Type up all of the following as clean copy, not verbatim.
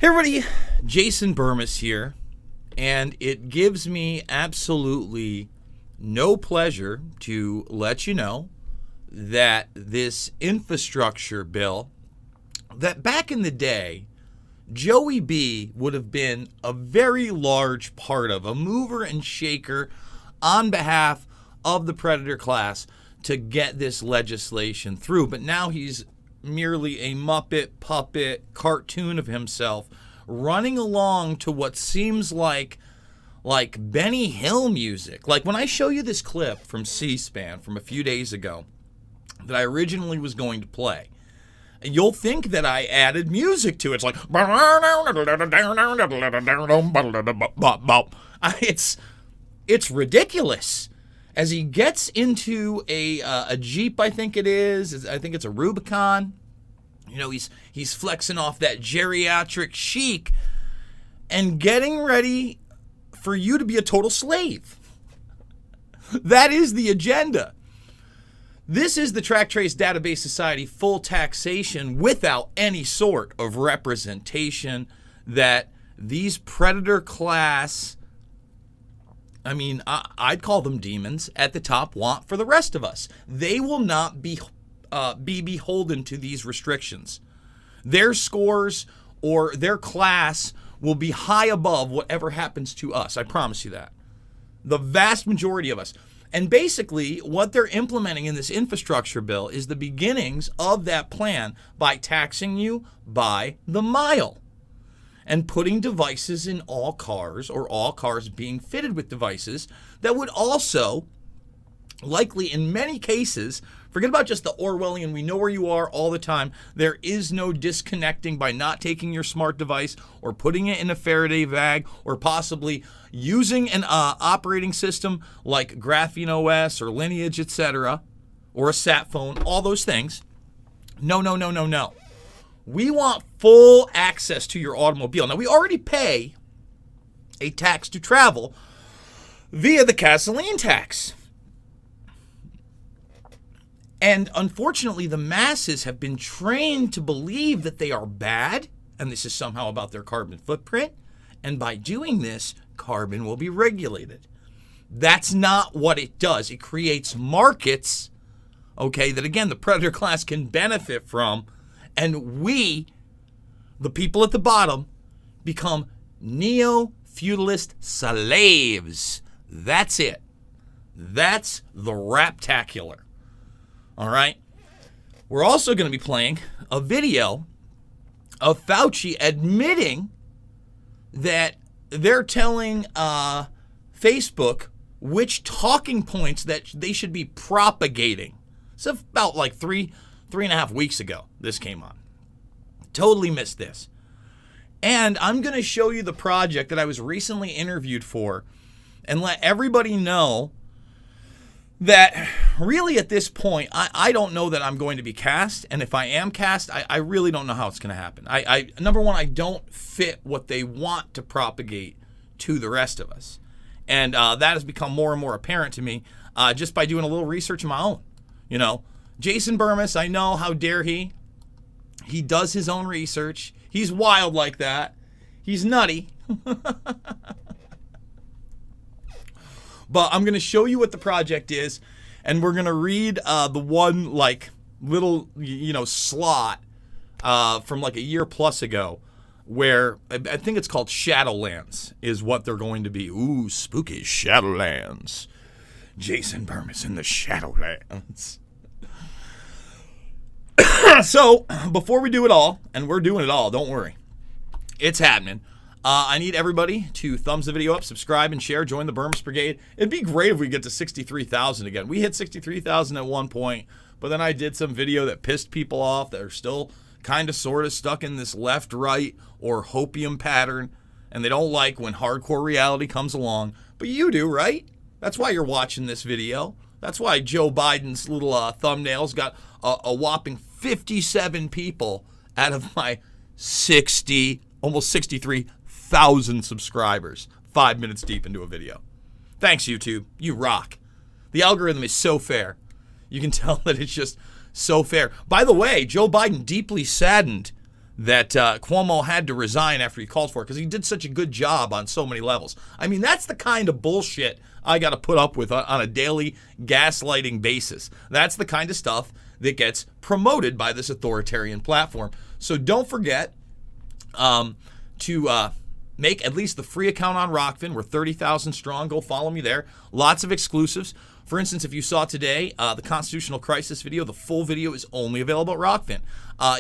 Hey everybody, Jason Burmis here, and it gives me absolutely no pleasure to let you know that this infrastructure bill, that back in the day, Joey B would have been a very large part of, a mover and shaker on behalf of the predator class to get this legislation through. But now he's merely a Muppet puppet cartoon of himself running along to what seems like Benny Hill music. Like when I show you this clip from C-SPAN from a few days ago that I originally was going to play, you'll think that I added music to it. It's like it's ridiculous. As he gets into a Jeep, I think it is. I think it's a Rubicon. You know, he's flexing off that geriatric chic and getting ready for you to be a total slave. That is the agenda. This is the Track Trace Database Society full taxation without any sort of representation that these predator class, I mean, I'd call them demons at the top, want for the rest of us. They will not be beholden to these restrictions. Their scores or their class will be high above whatever happens to us. I promise you that. The vast majority of us. And basically, what they're implementing in this infrastructure bill is the beginnings of that plan by taxing you by the mile and putting devices in all cars, or all cars being fitted with devices that would also, likely in many cases, forget about just the Orwellian, we know where you are all the time. There is no disconnecting by not taking your smart device or putting it in a Faraday bag or possibly using an operating system like Graphene OS or Lineage, etc., or a sat phone, all those things. No. We want full access to your automobile. Now, we already pay a tax to travel via the gasoline tax. And unfortunately, the masses have been trained to believe that they are bad, and this is somehow about their carbon footprint. And by doing this, carbon will be regulated. That's not what it does. It creates markets, okay, that again, the predator class can benefit from. And we, the people at the bottom, become neo-feudalist slaves. That's it. That's the raptacular. All right? We're also going to be playing a video of Fauci admitting that they're telling Facebook which talking points that they should be propagating. It's about like three and a half weeks ago this came on. Totally missed this. And I'm going to show you the project that I was recently interviewed for and let everybody know that really at this point, I don't know that I'm going to be cast. And if I am cast, I really don't know how it's going to happen. Number one, I don't fit what they want to propagate to the rest of us. And that has become more and more apparent to me just by doing a little research of my own. You know, Jason Burmis, I know, how dare he? He does his own research. He's wild like that. He's nutty. But I'm going to show you what the project is, and we're going to read the one, like, little, slot from, like, a year plus ago where I think it's called Shadowlands is what they're going to be. Ooh, spooky Shadowlands. Jason Burmis in the Shadowlands. So, before we do it all, and we're doing it all, don't worry. It's happening. I need everybody to thumbs the video up, subscribe, and share. Join the Burmis Brigade. It'd be great if we get to 63,000 again. We hit 63,000 at one point, but then I did some video that pissed people off that are still kind of sort of stuck in this left-right or hopium pattern, and they don't like when hardcore reality comes along. But you do, right? That's why you're watching this video. That's why Joe Biden's little thumbnails got a whopping 57 people out of my almost 63,000 subscribers 5 minutes deep into a video. Thanks, YouTube. You rock. The algorithm is so fair. You can tell that it's just so fair. By the way, Joe Biden deeply saddened that Cuomo had to resign after he called for it because he did such a good job on so many levels. I mean, that's the kind of bullshit I got to put up with on a daily gaslighting basis. That's the kind of stuff that gets promoted by this authoritarian platform. So don't forget to make at least the free account on Rockfin. We're 30,000 strong. Go follow me there. Lots of exclusives. For instance, if you saw today the Constitutional Crisis video, the full video is only available at Rockfin.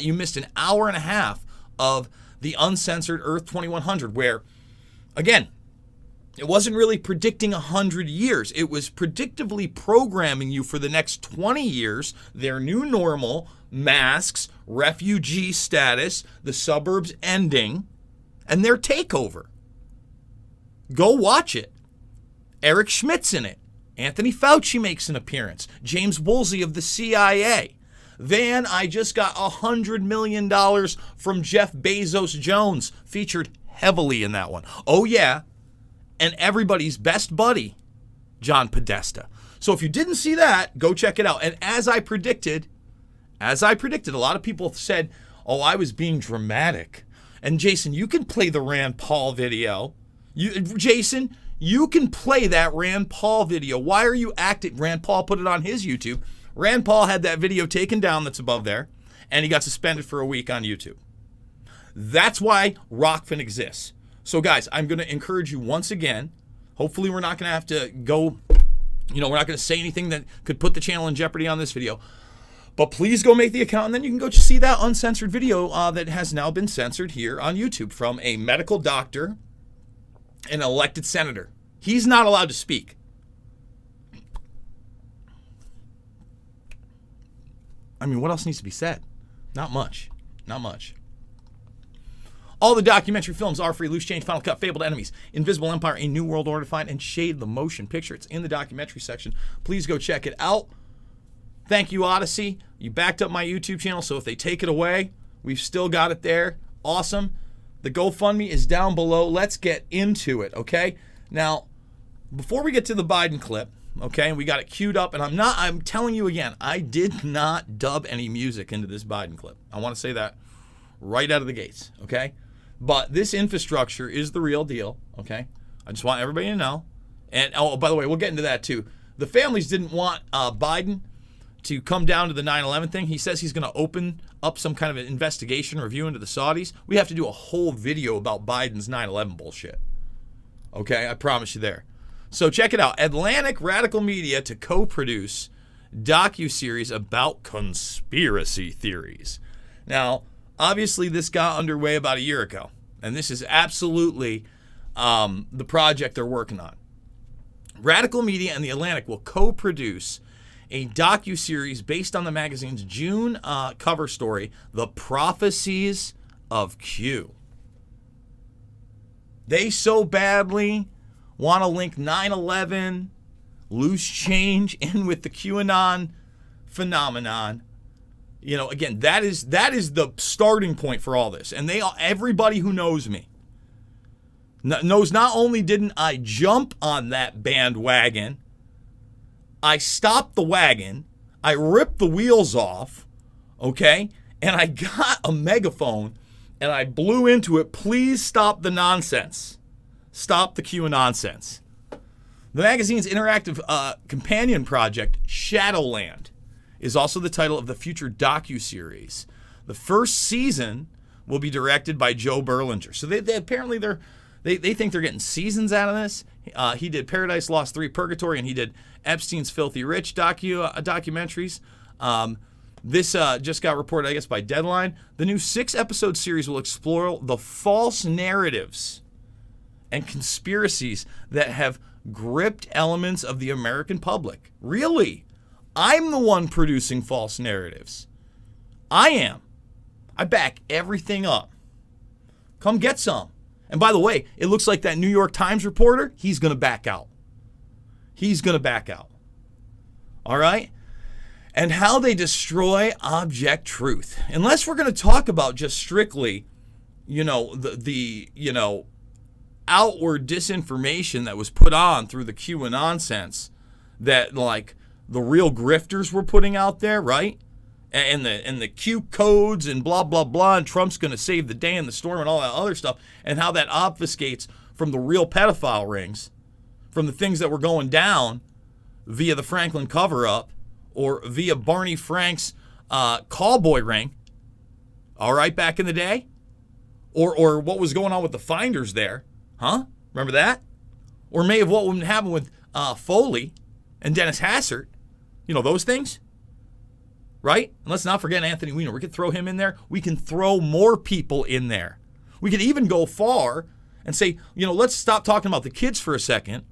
You missed an hour and a half of the uncensored Earth 2100, where, again, it wasn't really predicting 100 years. It was predictively programming you for the next 20 years, their new normal, masks, refugee status, the suburbs ending, and their takeover. Go watch it. Eric Schmidt's in it. Anthony Fauci makes an appearance. James Woolsey of the CIA. Then I just got $100 million from Jeff Bezos Jones, featured heavily in that one. Oh yeah, and everybody's best buddy, John Podesta. So if you didn't see that, go check it out. And as I predicted, a lot of people said, oh, I was being dramatic. And Jason, you can play the Rand Paul video. Jason, you can play that Rand Paul video. Why are you acting? Rand Paul put it on his YouTube. Rand Paul had that video taken down that's above there, and he got suspended for a week on YouTube. That's why Rockfin exists. So guys, I'm going to encourage you once again. Hopefully we're not going to have to go, we're not going to say anything that could put the channel in jeopardy on this video. But please go make the account, and then you can go see that uncensored video that has now been censored here on YouTube from a medical doctor, an elected senator. He's not allowed to speak. I mean, what else needs to be said? Not much. Not much. All the documentary films are free. Loose Change, Final Cut, Fabled Enemies, Invisible Empire, A New World Order Defined, and Shade the Motion Picture. It's in the documentary section. Please go check it out. Thank you, Odyssey. You backed up my YouTube channel, so if they take it away, we've still got it there. Awesome. The GoFundMe is down below. Let's get into it, okay? Now, before we get to the Biden clip, okay, we got it queued up, and I'm telling you again, I did not dub any music into this Biden clip. I want to say that right out of the gates, okay? But this infrastructure is the real deal, okay? I just want everybody to know. And, oh, by the way, we'll get into that too. The families didn't want Biden to come down to the 9/11 thing. He says he's going to open up some kind of an investigation review into the Saudis. We have to do a whole video about Biden's 9/11 bullshit. Okay, I promise you there. So check it out. Atlantic Radical Media to co-produce docuseries about conspiracy theories. Now, obviously this got underway about a year ago, and this is absolutely the project they're working on. Radical Media and the Atlantic will co-produce a docuseries based on the magazine's June cover story, The Prophecies of Q. They so badly want to link 9/11, loose change in with the QAnon phenomenon. Again, that is the starting point for all this. And everybody who knows me knows not only didn't I jump on that bandwagon, I stopped the wagon, I ripped the wheels off, okay, and I got a megaphone and I blew into it. Please stop the nonsense. Stop the QAnon nonsense. The magazine's interactive companion project, Shadowland, is also the title of the future docuseries. The first season will be directed by Joe Berlinger. So they apparently they think they're getting seasons out of this. He did Paradise Lost 3 Purgatory, and he did Epstein's Filthy Rich documentaries. This just got reported, I guess, by Deadline. The new 6-episode series will explore the false narratives and conspiracies that have gripped elements of the American public. Really? I'm the one producing false narratives. I am. I back everything up. Come get some. And by the way, it looks like that New York Times reporter, he's going to back out. He's going to back out. All right? And how they destroy object truth. Unless we're going to talk about just strictly, the outward disinformation that was put on through the QAnon sense that, like, the real grifters were putting out there, right? and the Q codes and blah, blah, blah, and Trump's going to save the day in the storm and all that other stuff, and how that obfuscates from the real pedophile rings, from the things that were going down via the Franklin cover-up or via Barney Frank's callboy ring, all right, back in the day, or what was going on with the finders there, huh? Remember that? Or may have what would happen with Foley and Dennis Hassert, you know, those things, right? And let's not forget Anthony Weiner. We could throw him in there. We can throw more people in there. We could even go far and say, you know, let's stop talking about the kids for a second.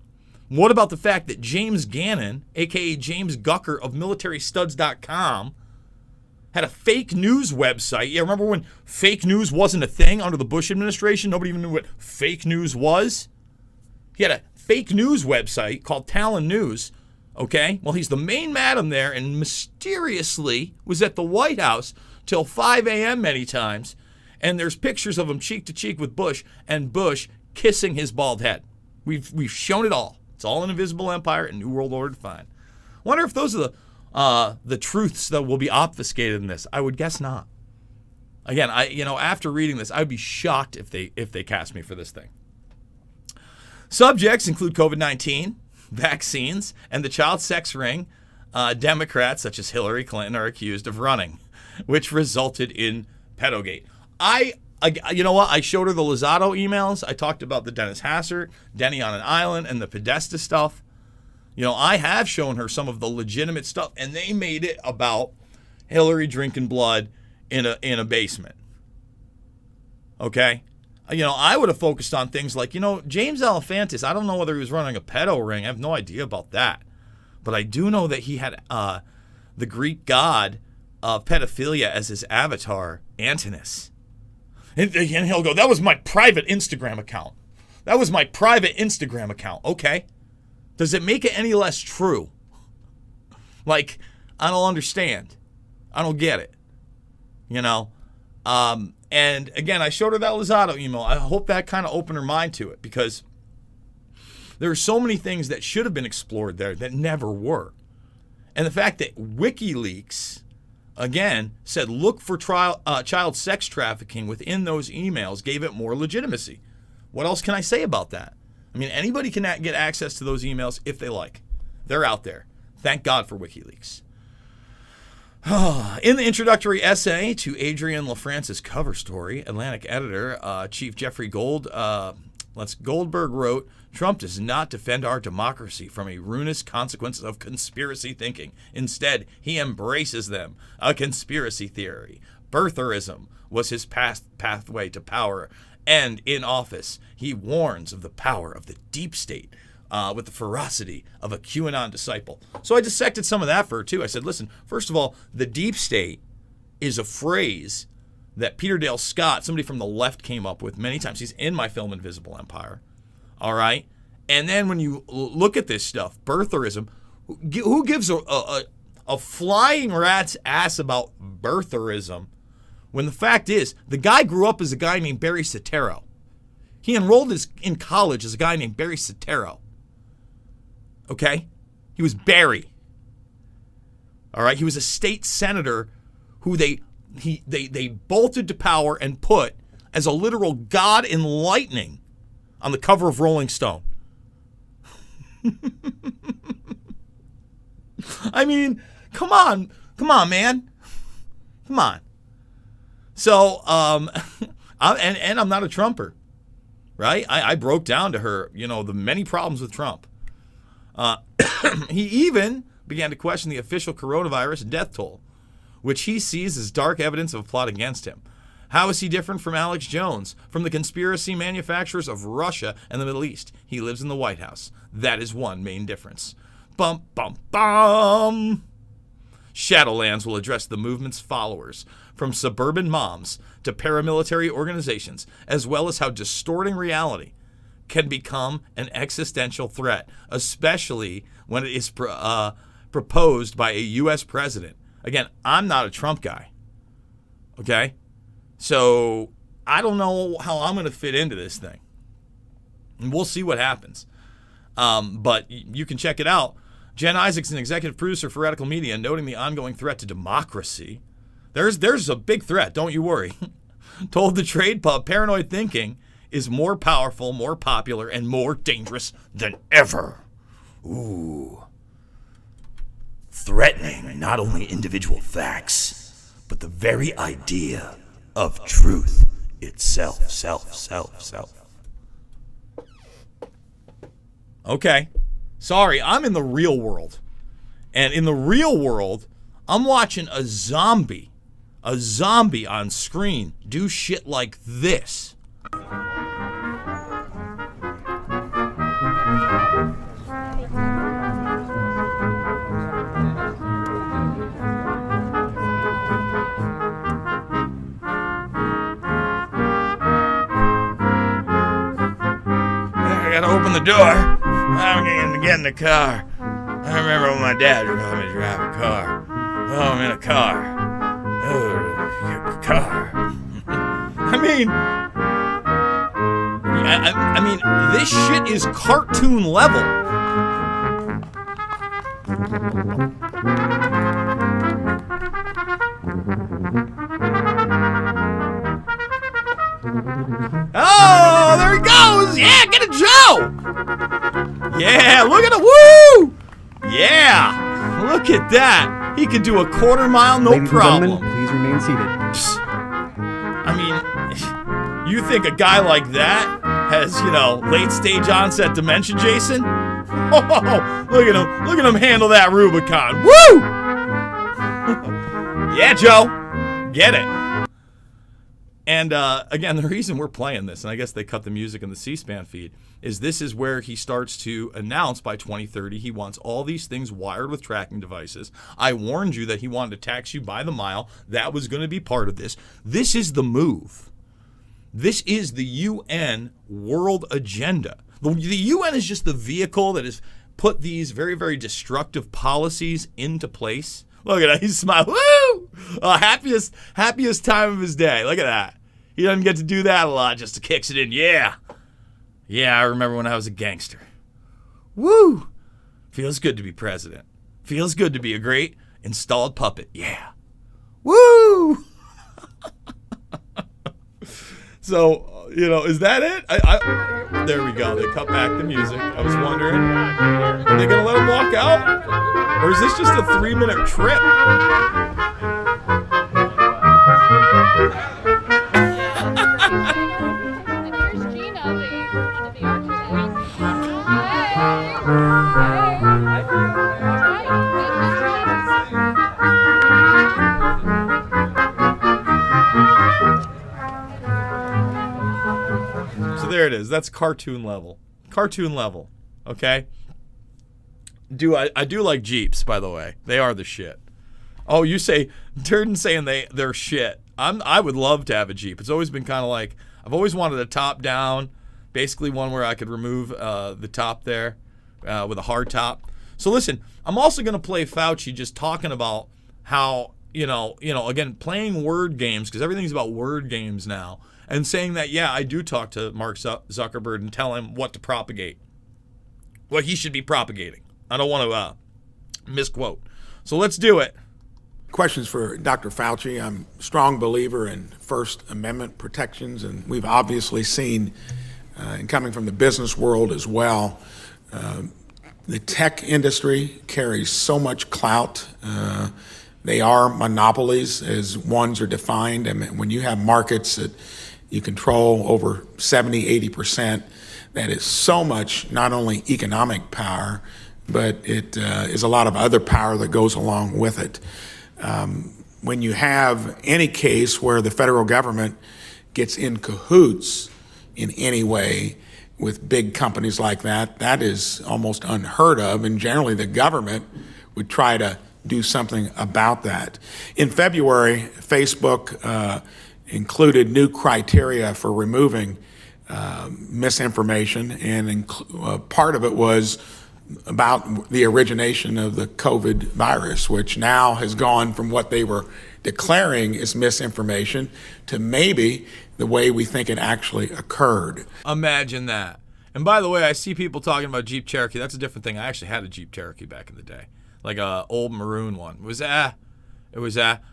What about the fact that James Gannon, a.k.a. James Gucker of MilitaryStuds.com, had a fake news website? Yeah, remember when fake news wasn't a thing under the Bush administration? Nobody even knew what fake news was. He had a fake news website called Talon News, okay? Well, he's the main madam there and mysteriously was at the White House till 5 a.m. many times, and there's pictures of him cheek to cheek with Bush and Bush kissing his bald head. We've shown it all. It's all an invisible empire and New World Order defined. Wonder if those are the truths that will be obfuscated in this. I would guess not. Again, after reading this, I'd be shocked if they cast me for this thing. Subjects include COVID-19, vaccines, and the child sex ring Democrats such as Hillary Clinton are accused of running, which resulted in pedogate. You know what? I showed her the Lozado emails. I talked about the Dennis Hassert, Denny on an Island, and the Podesta stuff. You know, I have shown her some of the legitimate stuff, and they made it about Hillary drinking blood in a basement. Okay? You know, I would have focused on things like, you know, James Alefantis, I don't know whether he was running a pedo ring. I have no idea about that. But I do know that he had the Greek god of pedophilia as his avatar, Antinous. And he'll go, that was my private Instagram account. That was my private Instagram account. Okay. Does it make it any less true? Like, I don't understand. I don't get it. You know? And again, I showed her that Lozado email. I hope that kind of opened her mind to it, because there are so many things that should have been explored there that never were. And the fact that WikiLeaks, again, said look for child sex trafficking within those emails gave it more legitimacy. What else can I say about that? I mean, anybody can get access to those emails if they like. They're out there. Thank God for WikiLeaks. In the introductory essay to Adrienne LaFrance's cover story, Atlantic editor Chief Jeffrey Goldberg wrote, Trump does not defend our democracy from a ruinous consequences of conspiracy thinking. Instead, he embraces them. A conspiracy theory. Birtherism was his pathway to power. And in office, he warns of the power of the deep state with the ferocity of a QAnon disciple. So I dissected some of that for her, too. I said, listen, first of all, the deep state is a phrase that Peter Dale Scott, somebody from the left, came up with many times. He's in my film Invisible Empire. All right? And then when you look at this stuff, birtherism, who gives a flying rat's ass about birtherism when the fact is the guy grew up as a guy named Barry Soetoro. He enrolled in college as a guy named Barry Soetoro. Okay? He was Barry. All right? He was a state senator who they bolted to power and put as a literal god in lightning on the cover of Rolling Stone. I mean, come on, man. Come on. So, I'm not a Trumper, right? I broke down to her, you know, the many problems with Trump. He even began to question the official coronavirus death toll, which he sees as dark evidence of a plot against him. How is he different from Alex Jones, from the conspiracy manufacturers of Russia and the Middle East? He lives in the White House. That is one main difference. Bum, bum, bum. Shadowlands will address the movement's followers, from suburban moms to paramilitary organizations, as well as how distorting reality can become an existential threat, especially when it is proposed by a U.S. president. Again, I'm not a Trump guy, okay? So I don't know how I'm going to fit into this thing. And we'll see what happens. But you can check it out. Jen Isaac's an executive producer for Radical Media, noting the ongoing threat to democracy. There's a big threat, don't you worry. Told the Trade Pub, paranoid thinking is more powerful, more popular, and more dangerous than ever. Ooh. Threatening not only individual facts, but the very idea of truth itself. Self. Okay. Sorry, I'm in the real world. And in the real world, I'm watching a zombie on screen do shit like this. I gotta open the door. I'm gonna get in the car. I remember when my dad would let me drive a car. Oh, I'm in a car. Oh, car. I mean, this shit is cartoon level. Oh, there he goes. Yeah, get it, Joe. Yeah, look at him. Woo! Yeah, look at that. He could do a quarter mile, no problem. Ladies and gentlemen, please remain seated. I mean, you think a guy like that has, late stage onset dementia, Jason? Oh, look at him handle that Rubicon. Woo! Yeah, Joe, get it. And again, the reason we're playing this, and I guess they cut the music in the C-SPAN feed, is this is where he starts to announce by 2030 he wants all these things wired with tracking devices. I warned you that he wanted to tax you by the mile. That was going to be part of this. This is the move. This is the UN world agenda. The UN is just the vehicle that has put these very, very destructive policies into place. Look at that. He's smiling. Woo! Happiest time of his day. Look at that. He doesn't get to do that a lot just to kicks it in. Yeah. Yeah, I remember when I was a gangster. Woo! Feels good to be president. Feels good to be a great installed puppet. Yeah. Woo! So, is that it? There we go. They cut back the music. I was wondering, are they going to let him walk out? Or is this just a 3-minute trip? So there it is. That's cartoon level. Cartoon level. Okay? I do like Jeeps, by the way. They are the shit. Oh, you say Turden saying they're shit. I would love to have a Jeep. It's always been kind of like I've always wanted a top down, basically one where I could remove the top there with a hard top. So listen, I'm also going to play Fauci just talking about how again playing word games because everything's about word games now, and saying that I do talk to Mark Zuckerberg and tell him what to propagate, what he should be propagating. I don't want to misquote. So let's do it. Questions for Dr. Fauci. I'm a strong believer in First Amendment protections, and we've obviously seen, and coming from the business world as well, the tech industry carries so much clout. They are monopolies as ones are defined. I mean, when you have markets that you control over 70, 80%, that is so much not only economic power, but it is a lot of other power that goes along with it. When you have any case where the federal government gets in cahoots in any way with big companies like that, that is almost unheard of, and generally the government would try to do something about that. In February, Facebook included new criteria for removing misinformation, and part of it was about the origination of the COVID virus, which now has gone from what they were declaring as misinformation to maybe the way we think it actually occurred. Imagine that. And by the way, I see people talking about Jeep Cherokee. That's a different thing. I actually had a Jeep Cherokee back in the day, like a old maroon one. It was I've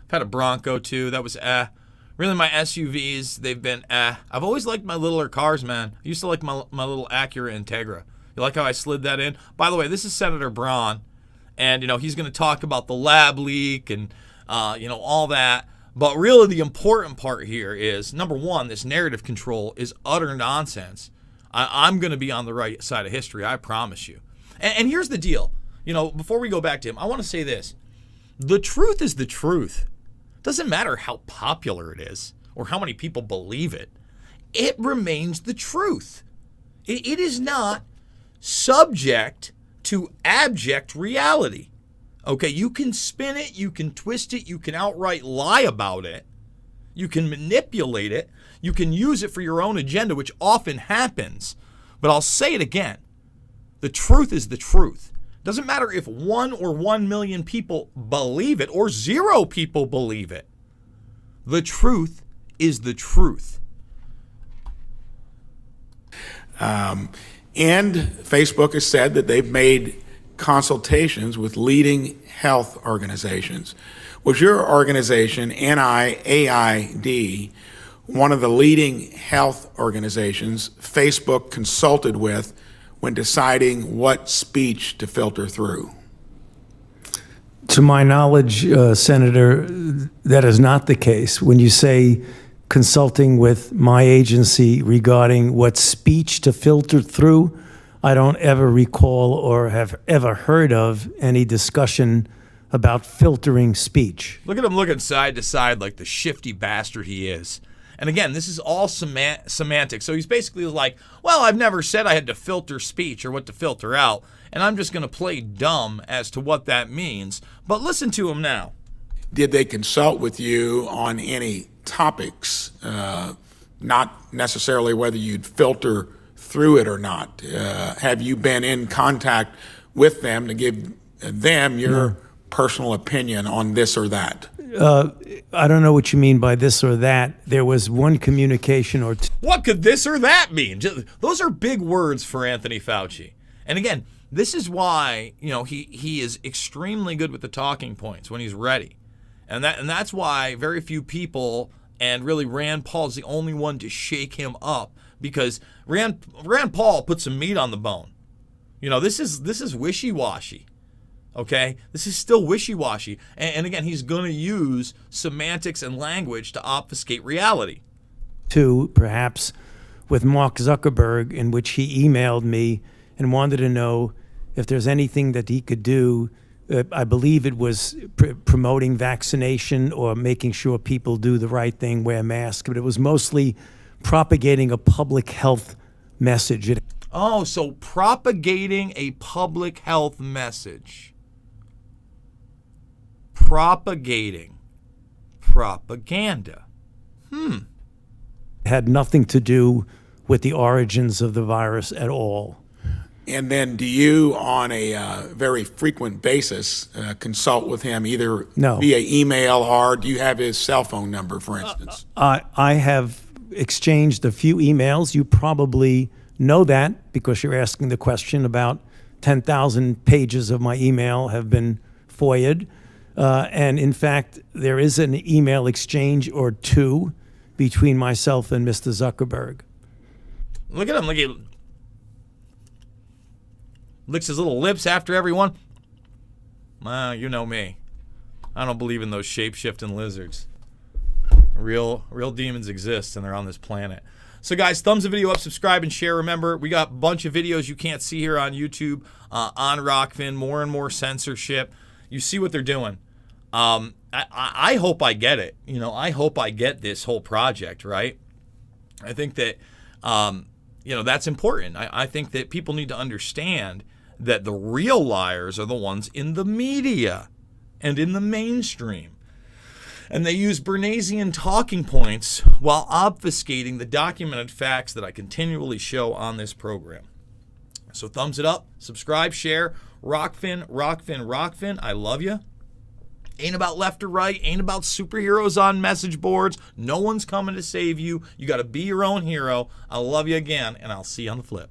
had a Bronco too. That was Really, my SUVs, they've been I've always liked my littler cars, man. I used to like my little Acura Integra. You like how I slid that in? By the way, this is Senator Braun, and he's going to talk about the lab leak and all that. But really, the important part here is, number one, this narrative control is utter nonsense. I'm going to be on the right side of history, I promise you. And here's the deal. Before we go back to him, I want to say this. The truth is the truth. Doesn't matter how popular it is or how many people believe it. It remains the truth. It is not subject to abject reality. Okay, you can spin it, you can twist it, you can outright lie about it, you can manipulate it, you can use it for your own agenda, which often happens. But I'll say it again. The truth is the truth. Doesn't matter if 1 or 1 million people believe it or 0 people believe it. The truth is the truth. And Facebook has said that they've made consultations with leading health organizations. Was your organization, NIAID, one of the leading health organizations Facebook consulted with when deciding what speech to filter through? To my knowledge, Senator, that is not the case. When you say consulting with my agency regarding what speech to filter through, I don't ever recall or have ever heard of any discussion about filtering speech. Look at him looking side to side like the shifty bastard he is. And again, this is all semantics. So he's basically like, well, I've never said I had to filter speech or what to filter out, and I'm just going to play dumb as to what that means. But listen to him now. Did they consult with you on any topics, not necessarily whether you'd filter through it or not? Have you been in contact with them to give them your personal opinion on this or that? I don't know what you mean by this or that. There was one communication or two. What could this or that mean? Those are big words for Anthony Fauci. And again, this is why, he is extremely good with the talking points when he's ready. And that's why very few people, and really Rand Paul is the only one to shake him up, because Rand Paul put some meat on the bone. This is wishy-washy. Okay, this is still wishy-washy. And again, he's going to use semantics and language to obfuscate reality. Two, perhaps, with Mark Zuckerberg, in which he emailed me and wanted to know if there's anything that he could do. I believe it was promoting vaccination or making sure people do the right thing, wear masks, but it was mostly propagating a public health message. Oh, so propagating a public health message. Propagating propaganda. Had nothing to do with the origins of the virus at all. And then do you, on a very frequent basis, consult with him either via email or do you have his cell phone number, for instance? I have exchanged a few emails. You probably know that because you're asking the question. About 10,000 pages of my email have been FOIA'd. And in fact, there is an email exchange or two between myself and Mr. Zuckerberg. Look at him. Look at him. Licks his little lips after everyone. You know me. I don't believe in those shape-shifting lizards. Real demons exist, and they're on this planet. So, guys, thumbs the video up, subscribe, and share. Remember, we got a bunch of videos you can't see here on YouTube on Rockfin. More and more censorship. You see what they're doing. I hope I get it. I hope I get this whole project, right? I think that, that's important. I think that people need to understand that the real liars are the ones in the media and in the mainstream. And they use Bernaysian talking points while obfuscating the documented facts that I continually show on this program. So thumbs it up, subscribe, share. Rockfin, Rockfin, Rockfin. I love you. Ain't about left or right. Ain't about superheroes on message boards. No one's coming to save you. You got to be your own hero. I love you again, and I'll see you on the flip.